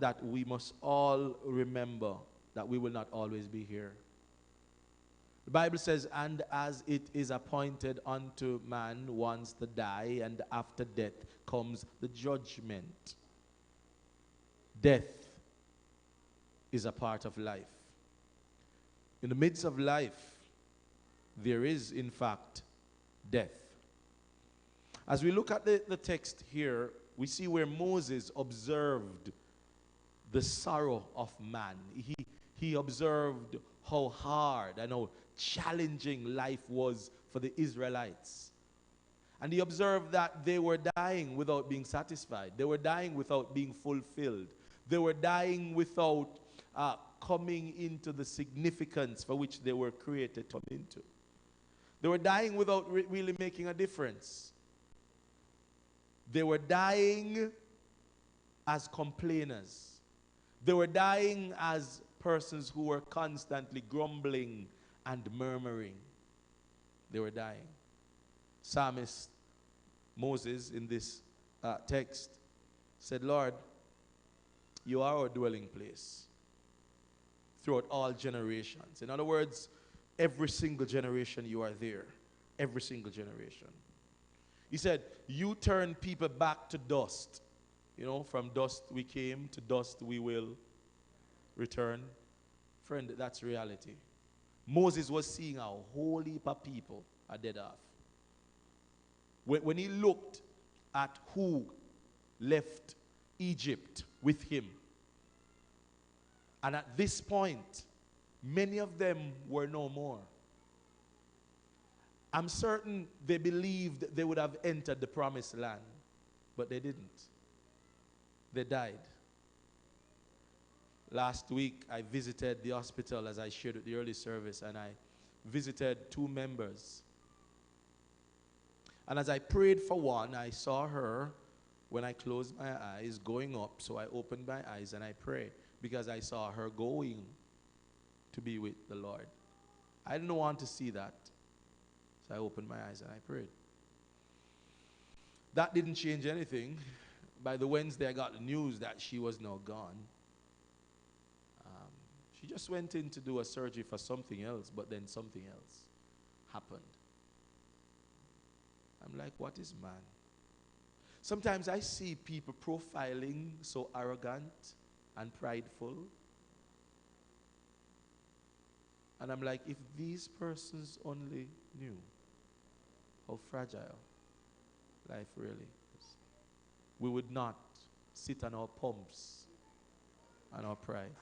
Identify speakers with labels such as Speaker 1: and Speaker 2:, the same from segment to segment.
Speaker 1: that we must all remember that we will not always be here. The Bible says, and as it is appointed unto man once to die, and after death comes the judgment. Death is a part of life. In the midst of life, there is, in fact, death. As we look at the text here, we see where Moses observed the sorrow of man. He observed how hard and how challenging life was for the Israelites. And he observed that they were dying without being satisfied. They were dying without being fulfilled. They were dying without coming into the significance for which they were created to come into. They were dying without really making a difference. They were dying as complainers. They were dying as persons who were constantly grumbling and murmuring. They were dying. Psalmist Moses in this text said, Lord, you are our dwelling place throughout all generations. In other words, every single generation you are there. Every single generation. He said, you turn people back to dust. You know, from dust we came, to dust we will return. Friend, that's reality. Moses was seeing a whole heap of people are dead off. When he looked at who left Egypt with him, and at this point, many of them were no more. I'm certain they believed they would have entered the promised land, but they didn't. They died. Last week, I visited the hospital, as I shared at the early service, and I visited 2 members. And as I prayed for one, I saw her, when I closed my eyes, going up. So I opened my eyes and I prayed, because I saw her going to be with the Lord. I didn't want to see that. So I opened my eyes and I prayed. That didn't change anything. By the Wednesday, I got the news that she was now gone. She just went in to do a surgery for something else, but then something else happened. I'm like, what is man? Sometimes I see people profiling so arrogant and prideful. And I'm like, if these persons only knew how fragile life really is, we would not sit on our pumps and our pride.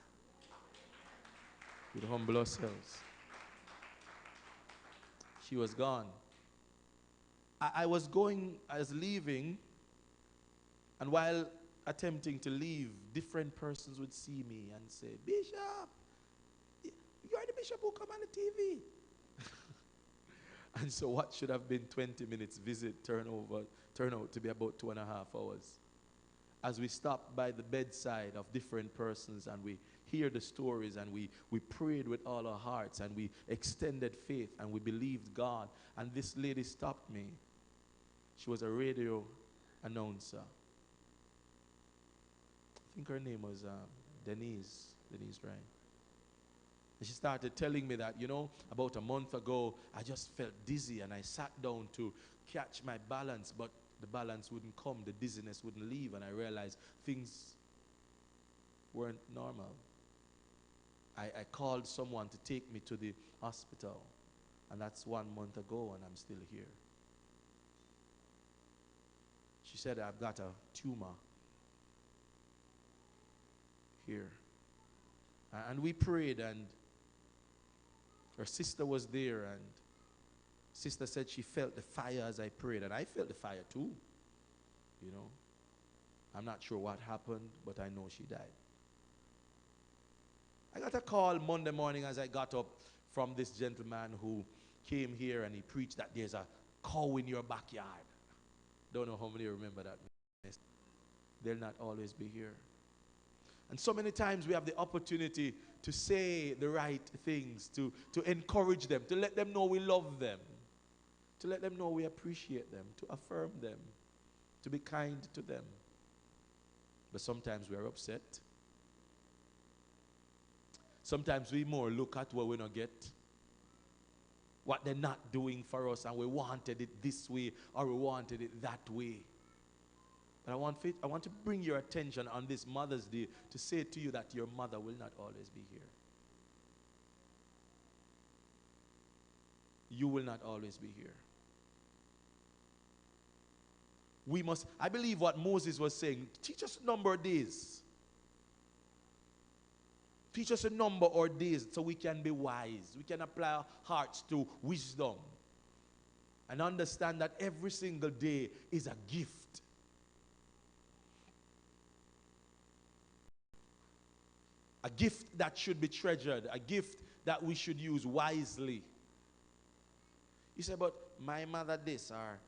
Speaker 1: We'd humble ourselves. She was gone. I was leaving, and while attempting to leave, different persons would see me and say, Bishop, you're the bishop who come on the TV. And so what should have been 20 minutes visit turned out to be about 2.5 hours. As we stopped by the bedside of different persons and we hear the stories and we prayed with all our hearts and we extended faith and we believed God. And this lady stopped me. She was a radio announcer. I think her name was Denise Ryan. And she started telling me that, about a month ago, I just felt dizzy and I sat down to catch my balance, but the balance wouldn't come, the dizziness wouldn't leave, and I realized things weren't normal. I called someone to take me to the hospital, and that's 1 month ago, and I'm still here. She said, I've got a tumor here. And we prayed, and her sister was there, and sister said she felt the fire as I prayed, and I felt the fire too. I'm not sure what happened, but I know she died. I got a call Monday morning as I got up from this gentleman who came here and he preached that there's a cow in your backyard. Don't know how many remember that. They'll not always be here. And so many times we have the opportunity to say the right things, to encourage them, to let them know we love them, to let them know we appreciate them, to affirm them, to be kind to them. But sometimes we are upset. Sometimes we more look at what we don't get, what they're not doing for us, and we wanted it this way or we wanted it that way. But I want to bring your attention on this Mother's Day to say to you that your mother will not always be here. You will not always be here. We must, I believe what Moses was saying, teach us a number of days. Teach us a number of days so we can be wise. We can apply our hearts to wisdom. And understand that every single day is a gift. A gift that should be treasured. A gift that we should use wisely. You say, but my mother this, or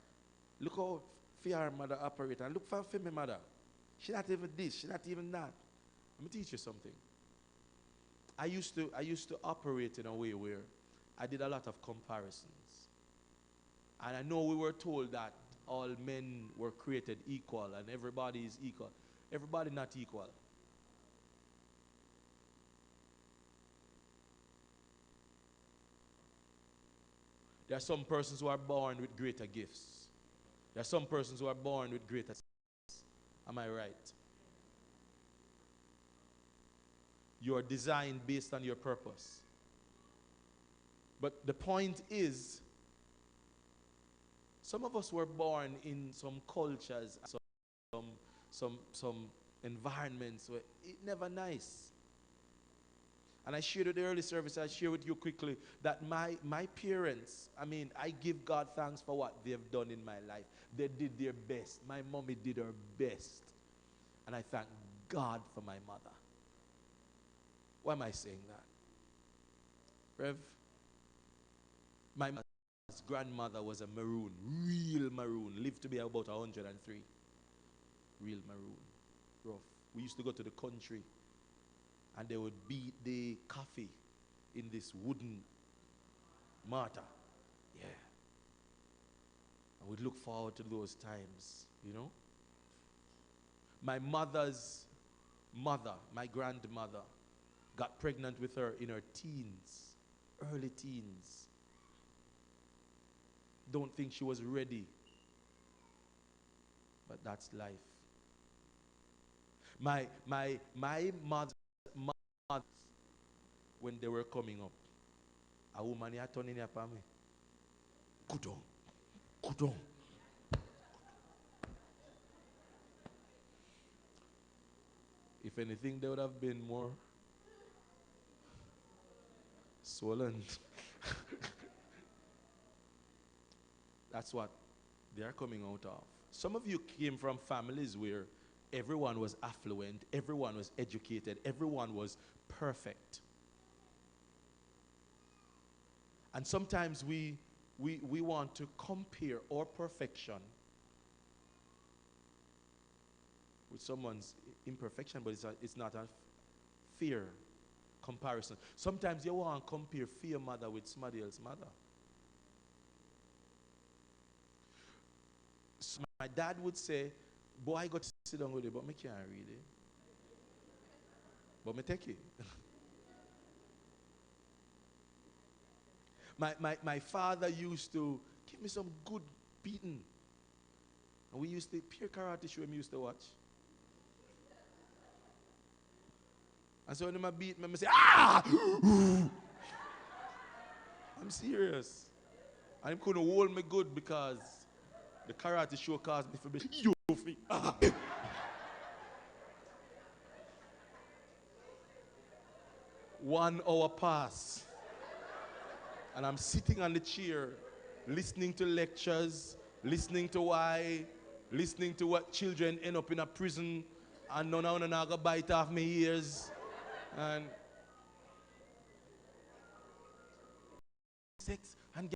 Speaker 1: look how your mother operate, and look for my mother. She's not even this, she's not even that. Let me teach you something. I used to operate in a way where I did a lot of comparisons. And I know we were told that all men were created equal and everybody is equal. Everybody not equal. There are some persons who are born with greater gifts. There are some persons who are born with greater skills. Am I right? You are designed based on your purpose. But the point is, some of us were born in some cultures, some environments where it's never nice. And I shared with the early service, I share with you quickly that my parents, I give God thanks for what they have done in my life. They did their best. My mommy did her best. And I thank God for my mother. Why am I saying that? Rev, my grandmother was a maroon, real maroon, lived to be about 103. Real maroon, rough. We used to go to the country and they would beat the coffee in this wooden mortar. Yeah. And we'd look forward to those times, you know. My mother's mother, my grandmother, got pregnant with her in her teens, early teens. Don't think she was ready. But that's life. My mother, when they were coming up, a woman here turning up on me. Good on. Good on. If anything, they would have been more swollen. That's what they are coming out of. Some of you came from families where everyone was affluent, everyone was educated, everyone was perfect. And sometimes we want to compare our perfection with someone's imperfection, but it's not a fair comparison. Sometimes you want to compare your mother with somebody else's mother. So my dad would say, boy, I got to sit down with it, but I can't read it. But I take it. My father used to give me some good beating. And we used to, pure karate show him used to watch. And so when he beat me, I say, ah! I'm serious. And he couldn't hold me good because the karate show caused me to be, you free. 1 hour pass. And I'm sitting on the chair, listening to lectures, listening to why, listening to what children end up in a prison, and none of them are going to bite off my ears. And sex,